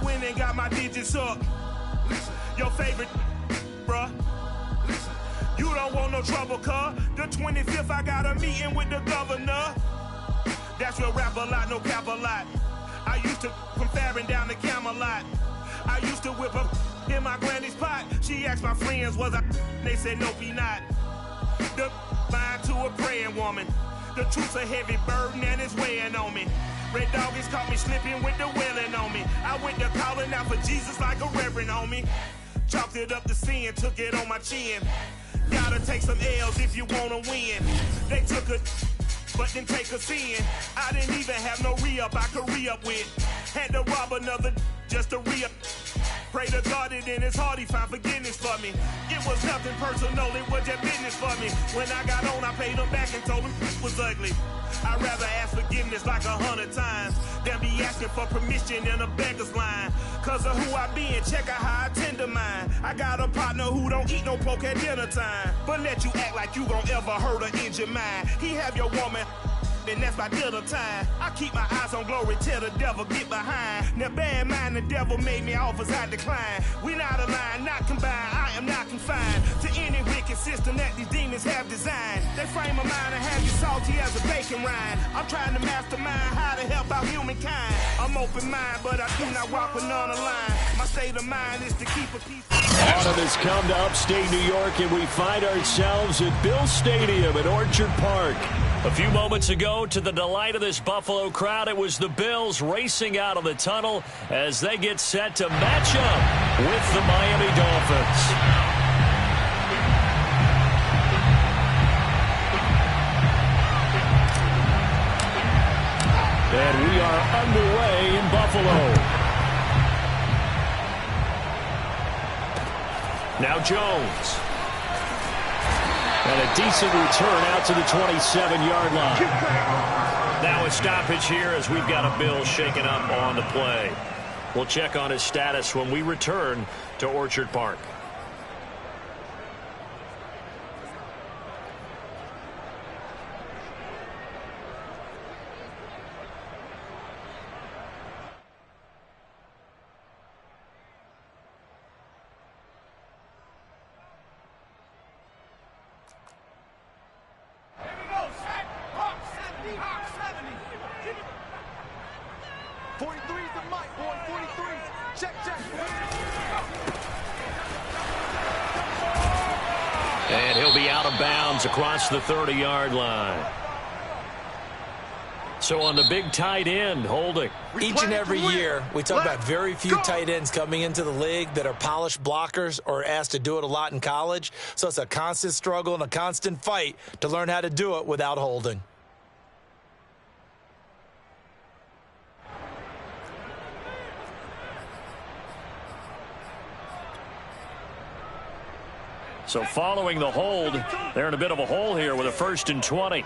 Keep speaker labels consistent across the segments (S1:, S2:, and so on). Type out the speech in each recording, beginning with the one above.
S1: went and got my digits up. Your favorite, bruh. You don't want no trouble, cuz. The 25th, I got a meeting with the governor. That's where rap a lot, no cap a lot. I used to from Farron down to Camelot. I used to whip up in my granny's pot. She asked my friends, was I? They said, nope, he not. The line to a praying woman. The truth's a heavy burden and it's weighing on me. Red Doggies caught me slipping with the wailing on me. I went to calling out for Jesus like a reverend on me. Chalked it up to sin, took it on my chin. Gotta take some L's if you wanna win. They took a but then take us in. I didn't even have no re-up I could re-up with. Had to rob another just to re-up. Pray to God it in his heart he found forgiveness for me. It was nothing personal, it was just business for me. When I got on, I paid him back and told him it was ugly. I'd rather ask forgiveness like 100 times than be asking for permission in a beggar's line. Cause of who I be and check out how I tend to mine. I got a partner who don't eat no pork at dinner time, but let you act like you gon' ever hurt or injure mine. He have your woman, and that's my dinner time. I keep my eyes on glory till the devil get behind. Now bear in mind the devil made me offers I decline. We not aligned, not combined, I am not confined to any wicked system that these demons have designed. They frame a mind and have you salty as a bacon rind. I'm trying to mastermind how to help out humankind. I'm open mind, but I do not walk with none line. My state of mind is to keep a peace.
S2: Autumn has come to upstate New York, and we find ourselves at Bill Stadium at Orchard Park. A few moments ago, to the delight of this Buffalo crowd, it was the Bills racing out of the tunnel as they get set to match up with the Miami Dolphins. And we are underway in Buffalo. Now Jones. And a decent return out to the 27-yard line. Now a stoppage here as we've got a Bill shaken up on the play. We'll check on his status when we return to Orchard Park. And he'll be out of bounds across the 30-yard line. So on the big tight end, holding.
S3: Each and every year, we talk about very few tight ends coming into the league that are polished blockers or asked to do it a lot in college. So it's a constant struggle and a constant fight to learn how to do it without holding.
S2: So following the hold, they're in a bit of a hole here with a 1st and 20.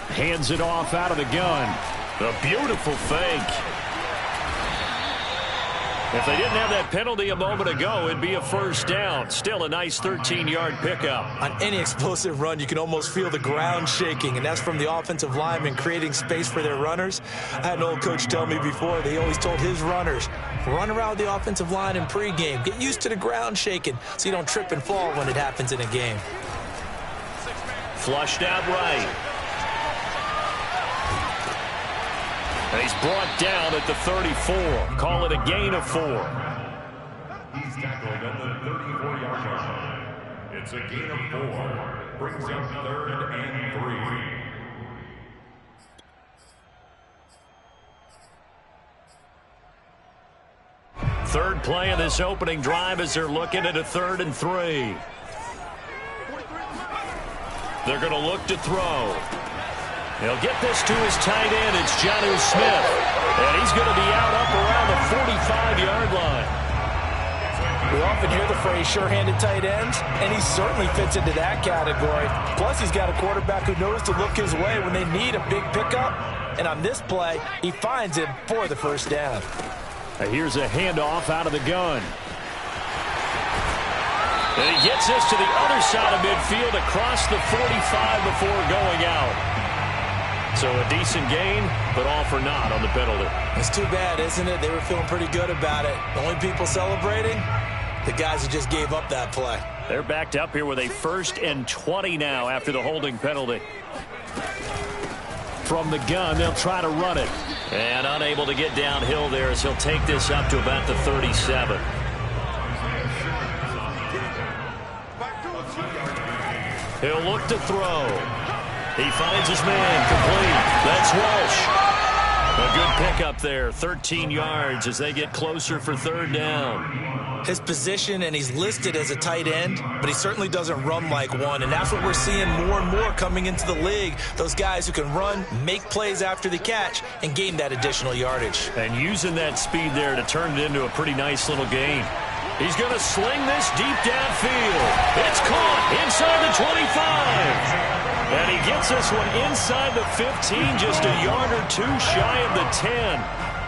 S2: Hands it off out of the gun. A beautiful fake. If they didn't have that penalty a moment ago, it'd be a 1st down. Still a nice 13-yard pickup.
S3: On any explosive run, you can almost feel the ground shaking, and that's from the offensive linemen creating space for their runners. I had an old coach tell me before, they always told his runners, run around the offensive line in pregame. Get used to the ground shaking so you don't trip and fall when it happens in a game.
S2: Flushed out right. And he's brought down at the 34. Call it a gain of 4.
S4: He's tackled at the 34-yard line. It's a gain of 4. Brings up 3rd and 3.
S2: Third play of this opening drive as they're looking at a 3rd and 3. They're going to look to throw. He'll get this to his tight end. It's Jonnu Smith. And he's going to be out up around the 45-yard line.
S3: We often hear the phrase sure-handed tight ends, and he certainly fits into that category. Plus, he's got a quarterback who knows to look his way when they need a big pickup. And on this play, he finds him for the 1st down.
S2: Here's a handoff out of the gun. And he gets this to the other side of midfield across the 45 before going out. So a decent gain, but all for naught on the penalty.
S3: It's too bad, isn't it? They were feeling pretty good about it. The only people celebrating, the guys who just gave up that play.
S2: They're backed up here with a 1st and 20 now after the holding penalty. From the gun, they'll try to run it. And unable to get downhill there as he'll take this up to about the 37. He'll look to throw. He finds his man complete. That's Walsh. A good pickup there. 13 yards as they get closer for 3rd down.
S3: His position, and he's listed as a tight end, but he certainly doesn't run like one, and that's what we're seeing more and more coming into the league. Those guys who can run, make plays after the catch, and gain that additional yardage.
S2: And using that speed there to turn it into a pretty nice little gain. He's going to sling this deep downfield. It's caught inside the 25. And he gets this one inside the 15, just a yard or two shy of the 10.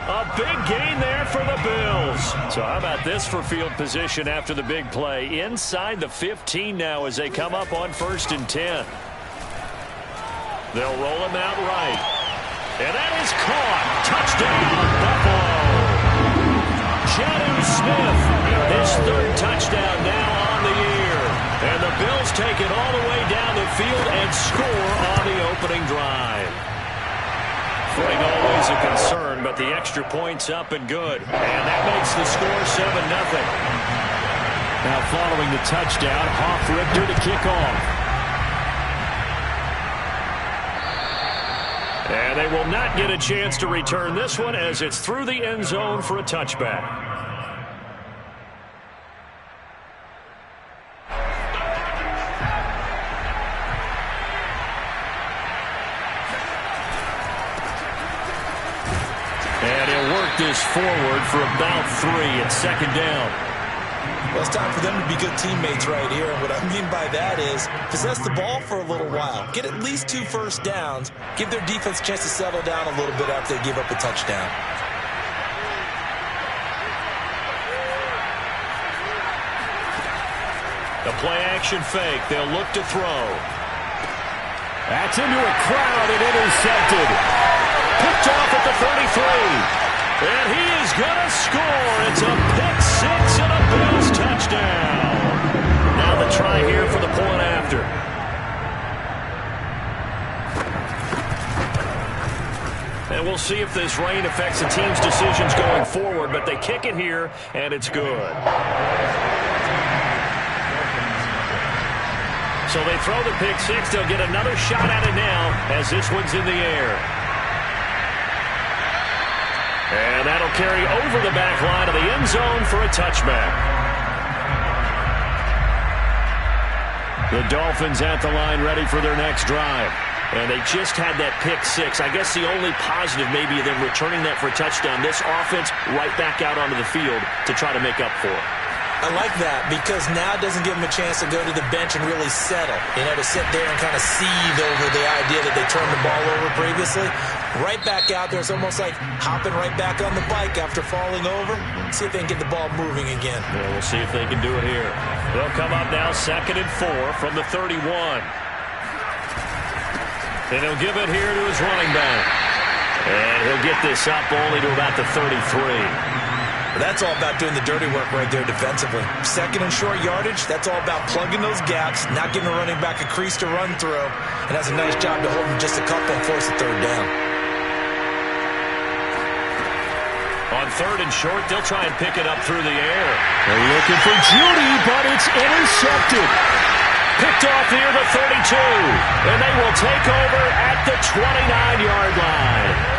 S2: A big gain there for the Bills. So how about this for field position after the big play? Inside the 15 now as they come up on 1st and 10. They'll roll him out right. And that is caught. Touchdown, Buffalo. Jonnu Smith, his 3rd touchdown now on the year. And the Bills take it all the way down the field and score on the opening drive. Footing always a concern, but the extra point's up and good. And that makes the score 7-0. Now following the touchdown, Hofrichter to kick off. And they will not get a chance to return this one as it's through the end zone for a touchback. This forward for about 3 at 2nd down.
S3: Well, it's time for them to be good teammates right here. And what I mean by that is possess the ball for a little while. Get at least 2 first downs. Give their defense a chance to settle down a little bit after they give up a touchdown.
S2: The play-action fake. They'll look to throw. That's into a crowd and intercepted. Picked off at the 33. And he is going to score. It's a pick 6 and a Bills touchdown. Now the try here for the point after. And we'll see if this rain affects the team's decisions going forward, but they kick it here, and it's good. So they throw the pick 6. They'll get another shot at it now as this one's in the air. And that'll carry over the back line of the end zone for a touchback. The Dolphins at the line ready for their next drive. And they just had that pick 6. I guess the only positive maybe of them returning that for a touchdown. This offense right back out onto the field to try to make up for it.
S3: I like that because now it doesn't give them a chance to go to the bench and really settle. To sit there and kind of seethe over the idea that they turned the ball over previously. Right back out there. It's almost like hopping right back on the bike after falling over. See if they can get the ball moving again.
S2: Yeah, we'll see if they can do it here. They'll come up now 2nd and 4 from the 31. And he'll give it here to his running back. And he'll get this up only to about the 33.
S3: That's all about doing the dirty work right there defensively. 2nd and short yardage, that's all about plugging those gaps, not giving the running back a crease to run through, and that's a nice job to hold him just a couple and force a 3rd down.
S2: On 3rd and short, they'll try and pick it up through the air. They're looking for Judy, but it's intercepted. Picked off near the 32, and they will take over at the 29-yard line.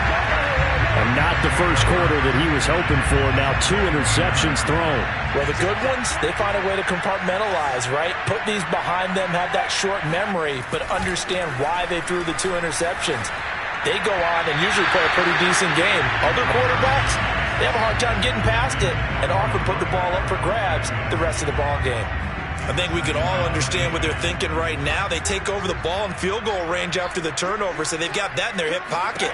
S2: And not the first quarter that he was hoping for. Now 2 interceptions thrown.
S3: Well, the good ones, they find a way to compartmentalize, right? Put these behind them, have that short memory, but understand why they threw the 2 interceptions. They go on and usually play a pretty decent game. Other quarterbacks, they have a hard time getting past it and often put the ball up for grabs the rest of the ball game. I think we can all understand what they're thinking right now. They take over the ball in field goal range after the turnover, so they've got that in their hip pocket.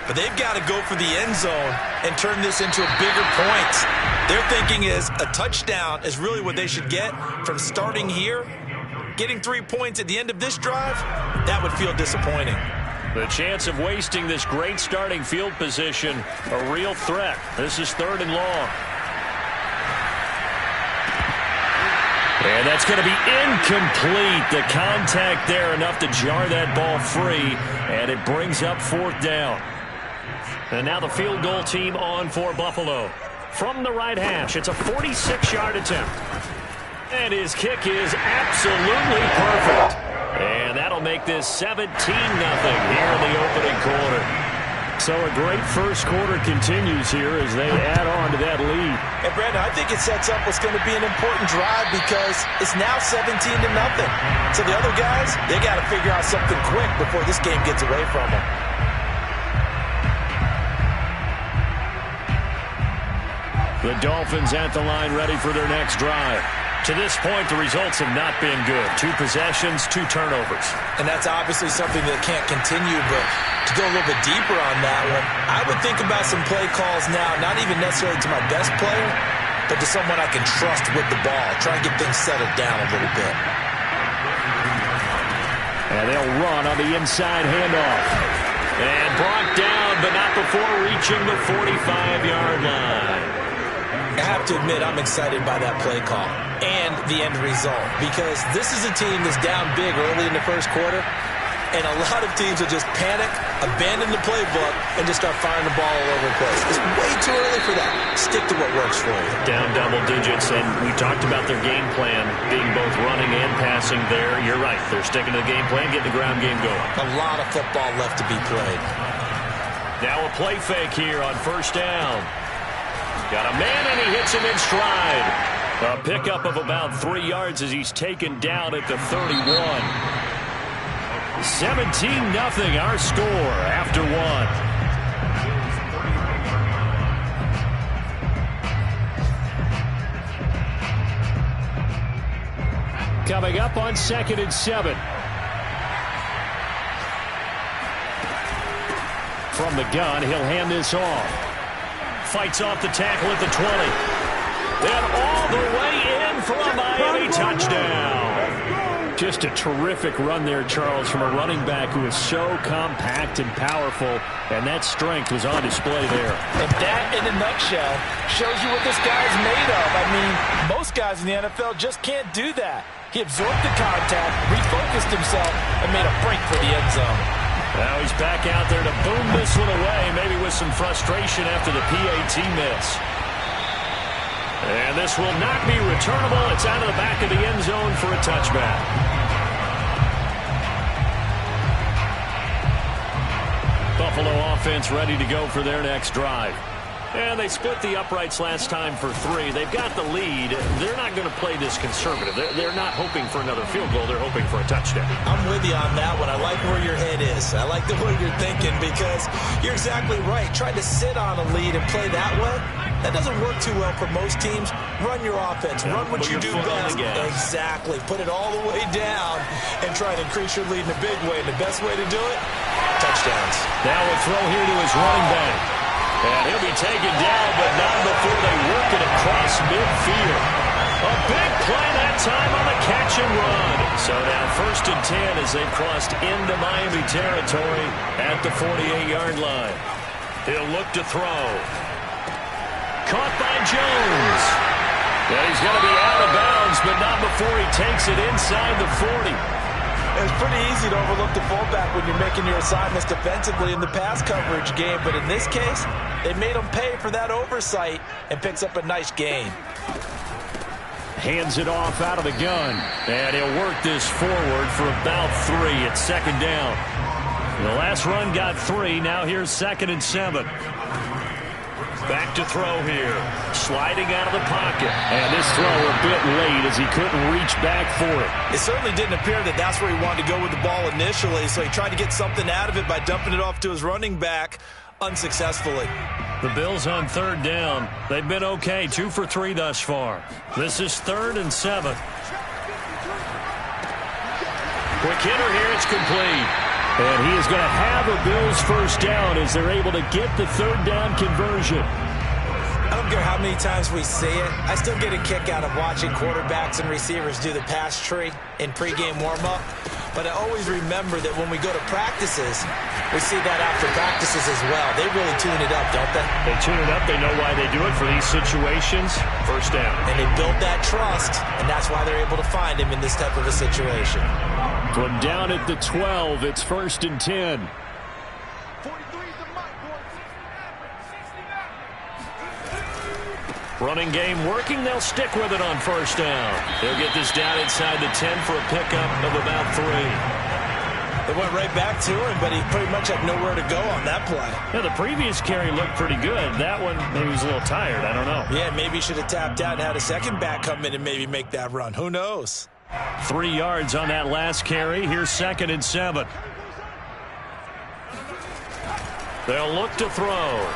S3: But they've got to go for the end zone and turn this into a bigger points. Their thinking is a touchdown is really what they should get from starting here. Getting 3 points at the end of this drive, that would feel disappointing.
S2: The chance of wasting this great starting field position, a real threat. This is 3rd and long. And that's going to be incomplete. The contact there enough to jar that ball free, and it brings up 4th down. And now the field goal team on for Buffalo. From the right hash, it's a 46-yard attempt. And his kick is absolutely perfect. And that'll make this 17-0 here in the opening quarter. So a great first quarter continues here as they add on to that lead.
S3: And Brandon, I think it sets up what's going to be an important drive because it's now 17-0. So the other guys, they got to figure out something quick before this game gets away from them.
S2: The Dolphins at the line ready for their next drive. To this point, the results have not been good. 2 possessions, 2 turnovers.
S3: And that's obviously something that can't continue, but to go a little bit deeper on that one, I would think about some play calls now, not even necessarily to my best player, but to someone I can trust with the ball. Try and get things settled down a little bit.
S2: And they'll run on the inside handoff. And brought down, but not before reaching the 45-yard line.
S3: I have to admit, I'm excited by that play call and the end result because this is a team that's down big early in the first quarter, and a lot of teams will just panic, abandon the playbook, and just start firing the ball all over the place. It's way too early for that. Stick to what works for you.
S2: Down double digits, and we talked about their game plan being both running and passing there. You're right. They're sticking to the game plan, getting the ground game going.
S3: A lot of football left to be played.
S2: Now a play fake here on 1st down. Got a man, and he hits him in stride. A pickup of about 3 yards as he's taken down at the 31. 17-0 our score after 1. Coming up on 2nd and 7. From the gun, he'll hand this off. Fights off the tackle at the 20. Then all the way in for a Miami touchdown. Just a terrific run there, Charles, from a running back who is so compact and powerful, and that strength was on display there.
S3: And that, in a nutshell, shows you what this guy is made of. I mean, most guys in the NFL just can't do that. He absorbed the contact, refocused himself, and made a break for the end zone.
S2: Now he's back out there to boom this one away, maybe with some frustration after the PAT miss. And this will not be returnable. It's out of the back of the end zone for a touchback. Buffalo offense ready to go for their next drive. And they split the uprights last time for 3. They've got the lead. They're not going to play this conservative. They're not hoping for another field goal. They're hoping for a touchdown.
S3: I'm with you on that one. I like where your head is. I like the way you're thinking because you're exactly right. Trying to sit on a lead and play that way, that doesn't work too well for most teams. Run your offense. Run what you do best. Exactly. Put it all the way down and try to increase your lead in a big way. And the best way to do it, touchdowns.
S2: Now a throw here to his running back. And he'll be taken down, but not before they work it across midfield. A big play that time on the catch and run. So now 1st and 10 as they've crossed into Miami territory at the 48-yard line. He'll look to throw. Caught by Jones. And he's going to be out of bounds, but not before he takes it inside the 40.
S3: It's pretty easy to overlook the fullback when you're making your assignments defensively in the pass coverage game, but in this case, they made him pay for that oversight and picks up a nice gain.
S2: Hands it off out of the gun, and he'll work this forward for about 3 at 2nd down. The last run got 3, now here's 2nd and 7. Back to throw here. Sliding out of the pocket. And this throw a bit late as he couldn't reach back for it.
S3: It certainly didn't appear that that's where he wanted to go with the ball initially, so he tried to get something out of it by dumping it off to his running back unsuccessfully.
S2: The Bills on 3rd down. They've been okay, 2 for 3 thus far. This is 3rd and 7. Quick hitter here, it's complete. And he is going to have a Bills 1st down as they're able to get the 3rd down conversion.
S3: I don't care how many times we see it. I still get a kick out of watching quarterbacks and receivers do the pass tree in pregame warm-up. But I always remember that when we go to practices, we see that after practices as well. They really tune it up, don't they?
S2: They tune it up. They know why they do it for these situations. First down.
S3: And they build that trust, and that's why they're able to find him in this type of a situation.
S2: From down at the 12, it's 1st and 10. Running game working. They'll stick with it on 1st down. They'll get this down inside the 10 for a pickup of about 3.
S3: They went right back to him, but he pretty much had nowhere to go on that play.
S2: Yeah, the previous carry looked pretty good. That one, maybe he was a little tired. I don't know.
S3: Yeah, maybe he should have tapped out and had a second back come in and maybe make that run. Who knows?
S2: 3 yards on that last carry. Here's 2nd and 7. They'll look to throw.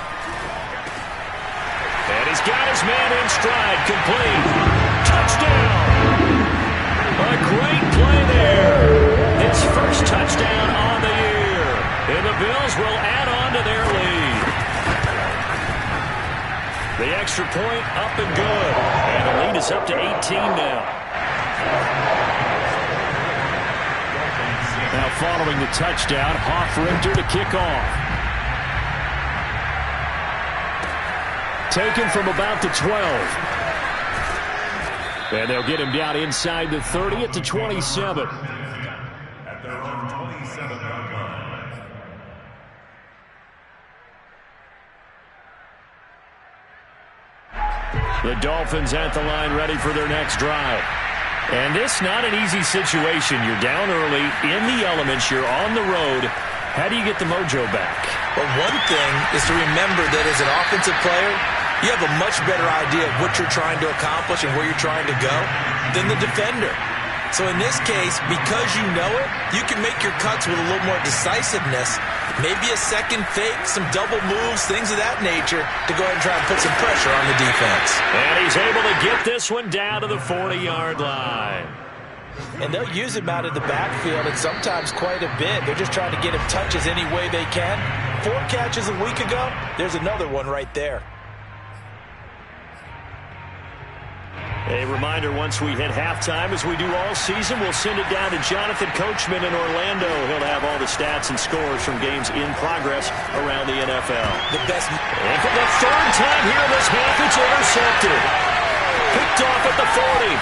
S2: And he's got his man in stride. Complete. Touchdown. A great play there. His first touchdown on the year. And the Bills will add on to their lead. The extra point up and good. And the lead is up to 18 now. Now following the touchdown, Hofrichter to kick off. Taken from about the 12. And they'll get him down inside the 30 at the 27.
S4: At their own 27-yard line.
S2: The Dolphins at the line ready for their next drive. And this not an easy situation. You're down early, in the elements, you're on the road. How do you get the mojo back?
S3: Well, one thing is to remember that as an offensive player, you have a much better idea of what you're trying to accomplish and where you're trying to go than the defender. So in this case, because you know it, you can make your cuts with a little more decisiveness, maybe a second fake, some double moves, things of that nature, to go ahead and try and put some pressure on the defense.
S2: And he's able to get this one down to the 40-yard line.
S3: And they'll use him out of the backfield, and sometimes quite a bit. They're just trying to get him touches any way they can. 4 catches a week ago, there's another one right there.
S2: A reminder, once we hit halftime, as we do all season, we'll send it down to Jonathan Coachman in Orlando. He'll have all the stats and scores from games in progress around the NFL.
S3: The best.
S2: And for the 3rd time here this half, it's intercepted. Picked off at the 40.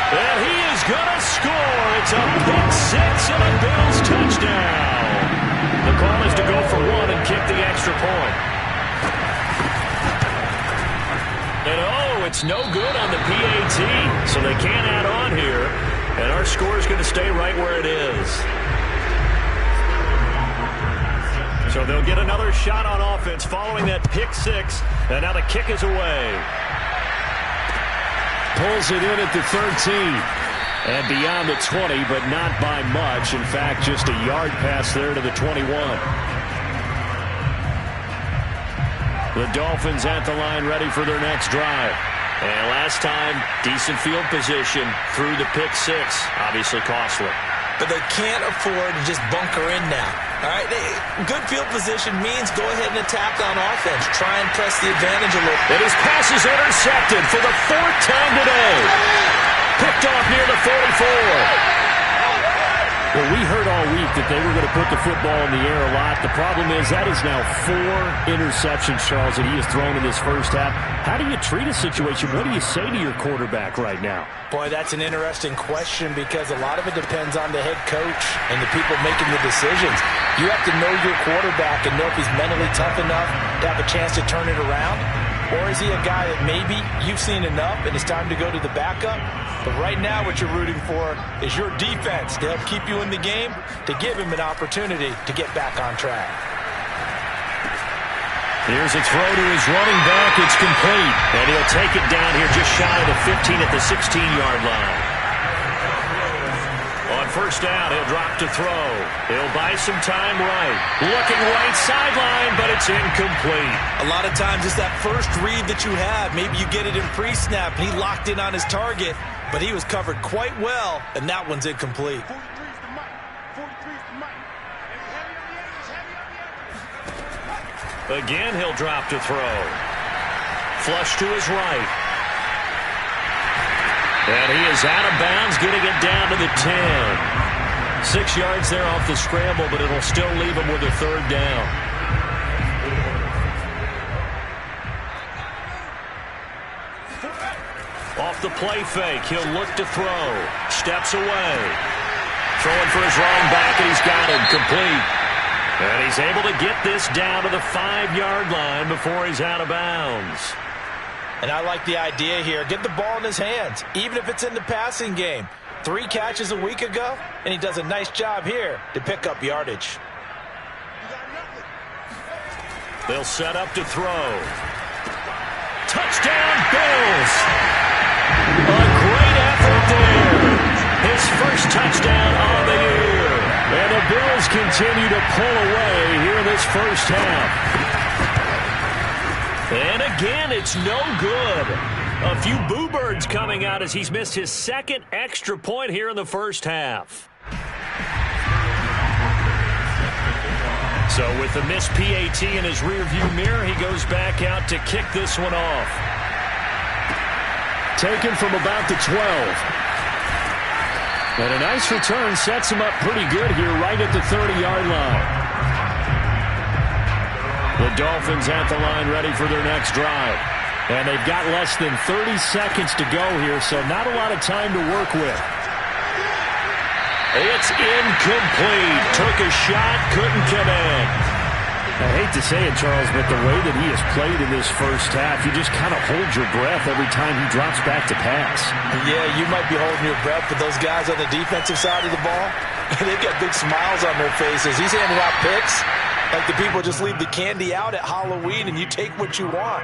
S2: And he is going to score. It's a pick 6 and a Bills touchdown. The call is to go for 1 and kick the extra point. And oh, it's no good on the PAT, so they can't add on here. And our score is going to stay right where it is. So they'll get another shot on offense following that pick 6. And now the kick is away. Pulls it in at the 13. And beyond the 20, but not by much. In fact, just a yard pass there to the 21. The Dolphins at the line ready for their next drive. And last time, decent field position through the pick 6. Obviously costly.
S3: But they can't afford to just bunker in now. All right, good field position means go ahead and attack on offense. Try and press the advantage a little.
S2: And his pass is intercepted for the 4th time today. Picked off near the 44. Well, we heard all week that they were going to put the football in the air a lot. The problem is that is now 4 interceptions, Charles, that he has thrown in this first half. How do you treat a situation? What do you say to your quarterback right now?
S3: Boy, that's an interesting question because a lot of it depends on the head coach and the people making the decisions. You have to know your quarterback and know if he's mentally tough enough to have a chance to turn it around. Or is he a guy that maybe you've seen enough and it's time to go to the backup? But right now what you're rooting for is your defense to help keep you in the game, to give him an opportunity to get back on track.
S2: Here's a throw to his running back. It's complete. And he'll take it down here just shy of the 15 at the 16-yard line. On 1st down, he'll drop to throw. He'll buy some time right. Looking right sideline, but it's incomplete.
S3: A lot of times it's that first read that you have. Maybe you get it in pre-snap, and he locked in on his target, but he was covered quite well, and that one's incomplete.
S2: Again, he'll drop to throw. Flush to his right. And he is out of bounds, getting it down to the 10. 6 yards there off the scramble, but it'll still leave him with a third down. Off the play fake, he'll look to throw. Steps away. Throwing for his wrong back, and he's got him complete. And he's able to get this down to the 5-yard line before he's out of bounds.
S3: And I like the idea here. Get the ball in his hands, even if it's in the passing game. 3 catches a week ago, and he does a nice job here to pick up yardage.
S2: They'll set up to throw. Touchdown, Bills! A great effort there. His first touchdown on the year. And the Bills continue to pull away here in this first half. And again, it's no good. A few boo birds coming out as he's missed his second extra point here in the first half. So with the missed PAT in his rearview mirror, he goes back out to kick this one off. Taken from about the 12. And a nice return sets him up pretty good here right at the 30-yard line. The Dolphins at the line ready for their next drive. And they've got less than 30 seconds to go here, so not a lot of time to work with. It's incomplete. Took a shot, couldn't come in.
S5: I hate to say it, Charles, but the way that he has played in this first half, you just kind of hold your breath every time he drops back to pass.
S3: Yeah, you might be holding your breath, but those guys on the defensive side of the ball, they've got big smiles on their faces. He's handing out picks like the people just leave the candy out at Halloween and you take what you want.